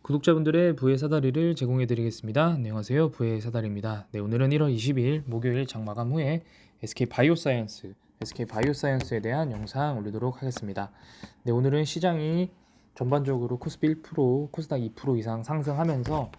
구독자분들의 부의 사다리를 제공해 드리겠습니다. 안녕하세요. 부의 사다리입니다. 네, 오늘은 1월 22일 목요일 장마감 후에 SK바이오사이언스에 대한 영상 올리도록 하겠습니다. 네, 오늘은 시장이 전반적으로 코스피 1%, 코스닥 2% 이상 상승하면서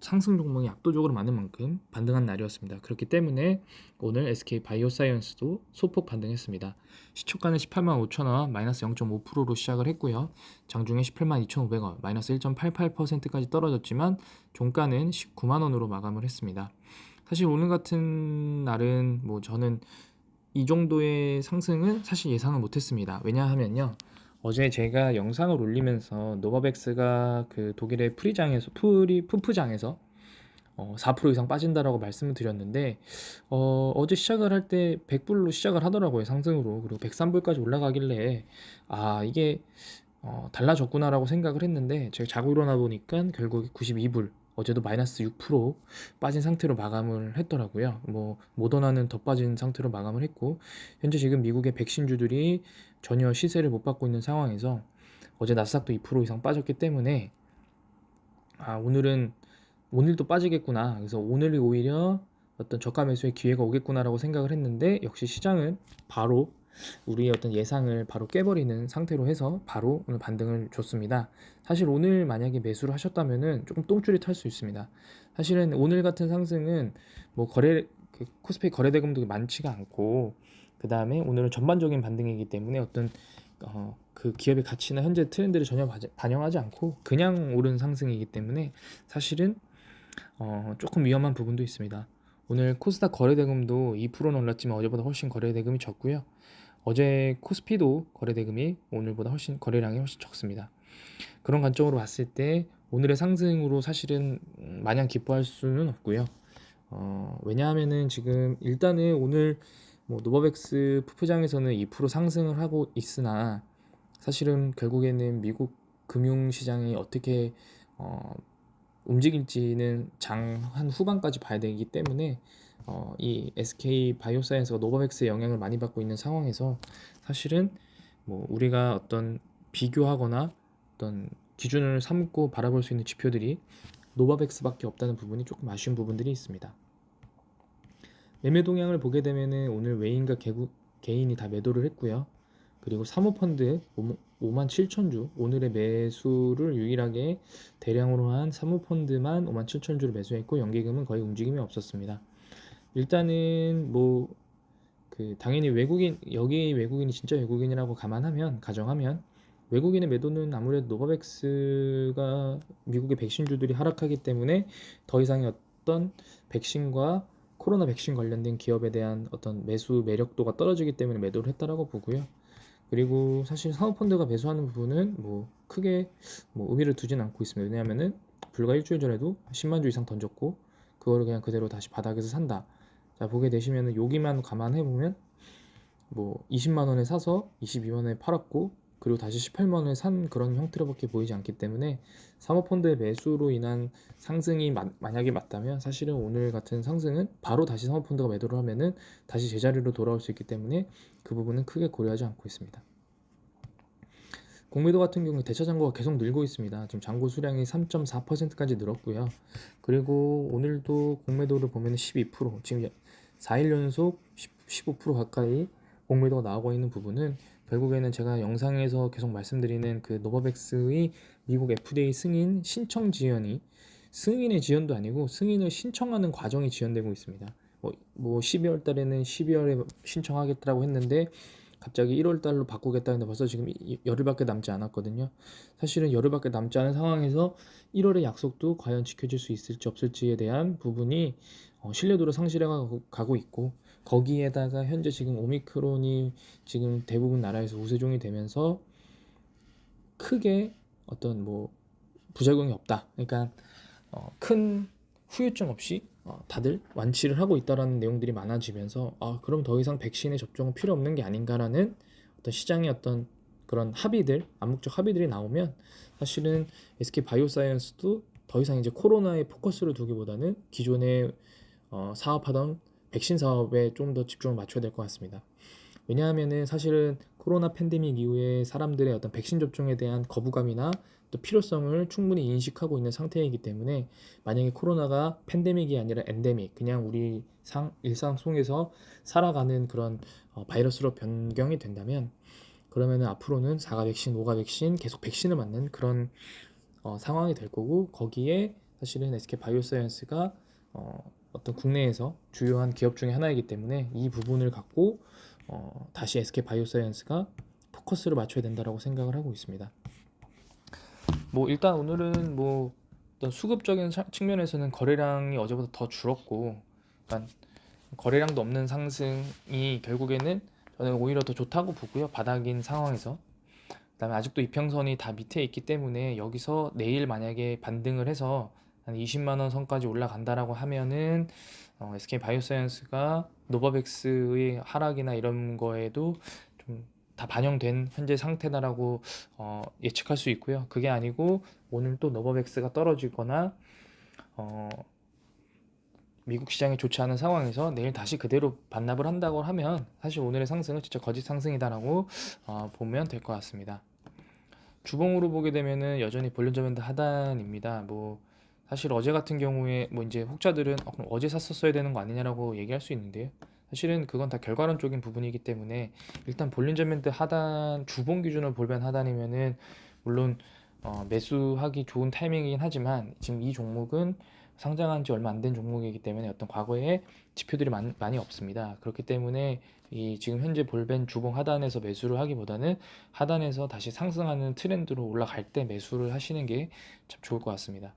상승 종목이 압도적으로 많은 만큼 반등한 날이었습니다. 그렇기 때문에 오늘 SK바이오사이언스도 소폭 반등했습니다. 시초가는 18만 5천원 마이너스 0.5%로 시작을 했고요. 장중에 18만 2,500원 마이너스 1.88%까지 떨어졌지만 종가는 19만 원으로 마감을 했습니다. 사실 오늘 같은 날은 저는 이 정도의 상승은 사실 예상을 못했습니다. 왜냐하면요, 어제 제가 영상을 올리면서 노바백스가 그 독일의 푸프장에서 4% 이상 빠진다라고 말씀을 드렸는데, 어제 시작을 할 때 100불로 시작을 하더라고요, 상승으로. 그리고 103불까지 올라가길래 이게 달라졌구나라고 생각을 했는데, 제가 자고 일어나 보니까 결국에 92불, 어제도 마이너스 6% 빠진 상태로 마감을 했더라고요. 모더나는 더 빠진 상태로 마감을 했고, 현재 지금 미국의 백신주들이 전혀 시세를 못 받고 있는 상황에서 어제 나스닥도 2% 이상 빠졌기 때문에 오늘도 빠지겠구나, 그래서 오늘이 오히려 어떤 저가 매수의 기회가 오겠구나라고 생각을 했는데, 역시 시장은 바로 우리의 어떤 예상을 바로 깨버리는 상태로 해서 바로 오늘 반등을 줬습니다. 사실 오늘 만약에 매수를 하셨다면은 조금 똥줄이 탈 수 있습니다. 사실은 오늘 같은 상승은 코스피 거래대금도 많지가 않고, 그 다음에 오늘은 전반적인 반등이기 때문에 어떤 그 기업의 가치나 현재 트렌드를 전혀 반영하지 않고 그냥 오른 상승이기 때문에 사실은 조금 위험한 부분도 있습니다. 오늘 코스닥 거래대금도 2%는 올랐지만 어제보다 훨씬 거래대금이 적고요. 어제 코스피도 거래대금이 오늘보다 거래량이 훨씬 적습니다. 그런 관점으로 봤을 때 오늘의 상승으로 사실은 마냥 기뻐할 수는 없고요. 왜냐하면은 지금 일단은 오늘 노바백스 푸프장에서는 2% 상승을 하고 있으나, 사실은 결국에는 미국 금융시장이 어떻게 움직일지는 장 한 후반까지 봐야 되기 때문에 이 SK 바이오사이언스가 노바백스의 영향을 많이 받고 있는 상황에서 사실은 우리가 어떤 비교하거나 어떤 기준을 삼고 바라볼 수 있는 지표들이 노바백스밖에 없다는 부분이 조금 아쉬운 부분들이 있습니다. 매매 동향을 보게 되면은 오늘 외인과 개인이 다 매도를 했고요. 그리고 사모펀드 5만 7천 주, 오늘의 매수를 유일하게 대량으로 한 사모펀드만 5만 7천 주를 매수했고, 연기금은 거의 움직임이 없었습니다. 일단은 당연히 여기 외국인이 진짜 외국인이라고 가정하면 외국인의 매도는 아무래도 노바백스가 미국의 백신주들이 하락하기 때문에 더 이상의 어떤 백신과 코로나 백신 관련된 기업에 대한 어떤 매수 매력도가 떨어지기 때문에 매도를 했다라고 보고요. 그리고 사실 사모펀드가 매수하는 부분은 크게 의미를 두진 않고 있습니다. 왜냐하면은 불과 일주일 전에도 10만 주 이상 던졌고 그거를 그냥 그대로 다시 바닥에서 산다. 자, 보게 되시면은 여기만 감안해 보면 20만 원에 사서 22만 원에 팔았고, 그리고 다시 18만 원에 산 그런 형태로밖에 보이지 않기 때문에 사모펀드의 매수로 인한 상승이 만약에 맞다면, 사실은 오늘 같은 상승은 바로 다시 사모펀드가 매도를 하면은 다시 제자리로 돌아올 수 있기 때문에 그 부분은 크게 고려하지 않고 있습니다. 공매도 같은 경우에 대차 잔고가 계속 늘고 있습니다. 지금 잔고 수량이 3.4%까지 늘었고요. 그리고 오늘도 공매도를 보면 12%, 지금 4일 연속 15% 가까이 공매도가 나오고 있는 부분은 결국에는 제가 영상에서 계속 말씀드리는 그 노바백스의 미국 FDA 승인 신청 지연이, 승인의 지연도 아니고 승인을 신청하는 과정이 지연되고 있습니다. 12월 달에는 12월에 신청하겠다고 했는데 갑자기 1월 달로 바꾸겠다는데 벌써 지금 열흘밖에 남지 않았거든요. 사실은 열흘밖에 남지 않은 상황에서 1월의 약속도 과연 지켜질 수 있을지 없을지에 대한 부분이 신뢰도를 상실해 가고 있고, 거기에다가 현재 지금 오미크론이 지금 대부분 나라에서 우세종이 되면서 크게 어떤 부작용이 없다, 그러니까 큰 후유증 없이 다들 완치를 하고 있다라는 내용들이 많아지면서 그럼 더 이상 백신의 접종은 필요 없는 게 아닌가라는 어떤 시장의 어떤 그런 암묵적 합의들이 나오면, 사실은 SK 바이오사이언스도 더 이상 이제 코로나에 포커스를 두기보다는 기존에 사업하던 백신 사업에 좀 더 집중을 맞춰야 될 것 같습니다. 왜냐하면은 사실은 코로나 팬데믹 이후에 사람들의 어떤 백신 접종에 대한 거부감이나 또 필요성을 충분히 인식하고 있는 상태이기 때문에 만약에 코로나가 팬데믹이 아니라 엔데믹, 그냥 우리 일상 속에서 살아가는 그런 바이러스로 변경이 된다면, 그러면은 앞으로는 4가 백신, 5가 백신 계속 백신을 맞는 그런 상황이 될 거고, 거기에 사실은 SK 바이오사이언스가 어떤 국내에서 주요한 기업 중에 하나이기 때문에 이 부분을 갖고 다시 SK 바이오사이언스가 포커스를 맞춰야 된다라고 생각을 하고 있습니다. 뭐 일단 오늘은 뭐 어떤 수급적인 측면에서는 거래량이 어제보다 더 줄었고, 약간 거래량도 없는 상승이 결국에는 저는 오히려 더 좋다고 보고요. 바닥인 상황에서. 그다음에 아직도 이평선이 다 밑에 있기 때문에 여기서 내일 만약에 반등을 해서 한 20만 원 선까지 올라간다라고 하면은 SK 바이오사이언스가 노바백스의 하락이나 이런 거에도 좀 다 반영된 현재 상태다라고 예측할 수 있고요. 그게 아니고 오늘 또 노바백스가 떨어지거나 어, 미국 시장이 좋지 않은 상황에서 내일 다시 그대로 반납을 한다고 하면 사실 오늘의 상승은 진짜 거짓 상승이다라고 보면 될 것 같습니다. 주봉으로 보게 되면은 여전히 볼린저 밴드 하단입니다. 뭐 사실 어제 같은 경우에 뭐 이제 혹자들은 그럼 어제 샀었어야 되는 거 아니냐라고 얘기할 수 있는데요. 사실은 그건 다 결과론적인 부분이기 때문에 일단 볼린저 밴드 하단 주봉 기준으로 볼벤 하단이면은 물론 매수하기 좋은 타이밍이긴 하지만 지금 이 종목은 상장한 지 얼마 안 된 종목이기 때문에 어떤 과거에 지표들이 많이 없습니다. 그렇기 때문에 이 지금 현재 볼벤 주봉 하단에서 매수를 하기보다는 하단에서 다시 상승하는 트렌드로 올라갈 때 매수를 하시는 게 참 좋을 것 같습니다.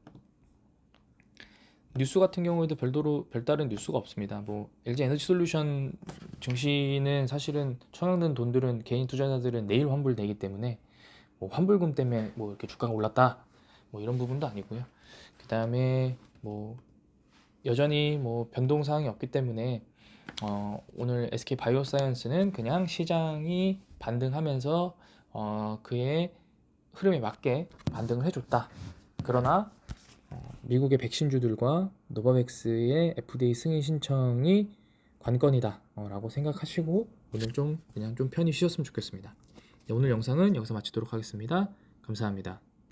뉴스 같은 경우에도 별다른 뉴스가 없습니다. 뭐 LG 에너지 솔루션 증시는 사실은 청약된 돈들은 개인 투자자들은 내일 환불 되기 때문에 뭐 환불금 때문에 뭐 이렇게 주가가 올랐다 뭐 이런 부분도 아니고요. 그 다음에 뭐 여전히 뭐 변동 사항이 없기 때문에 오늘 SK 바이오사이언스는 그냥 시장이 반등하면서 그의 흐름에 맞게 반등을 해줬다. 그러나 미국의 백신주들과 노바백스의 FDA 승인 신청이 관건이다 라고 생각하시고 오늘 좀 그냥 좀 편히 쉬셨으면 좋겠습니다. 네, 오늘 영상은 여기서 마치도록 하겠습니다. 감사합니다.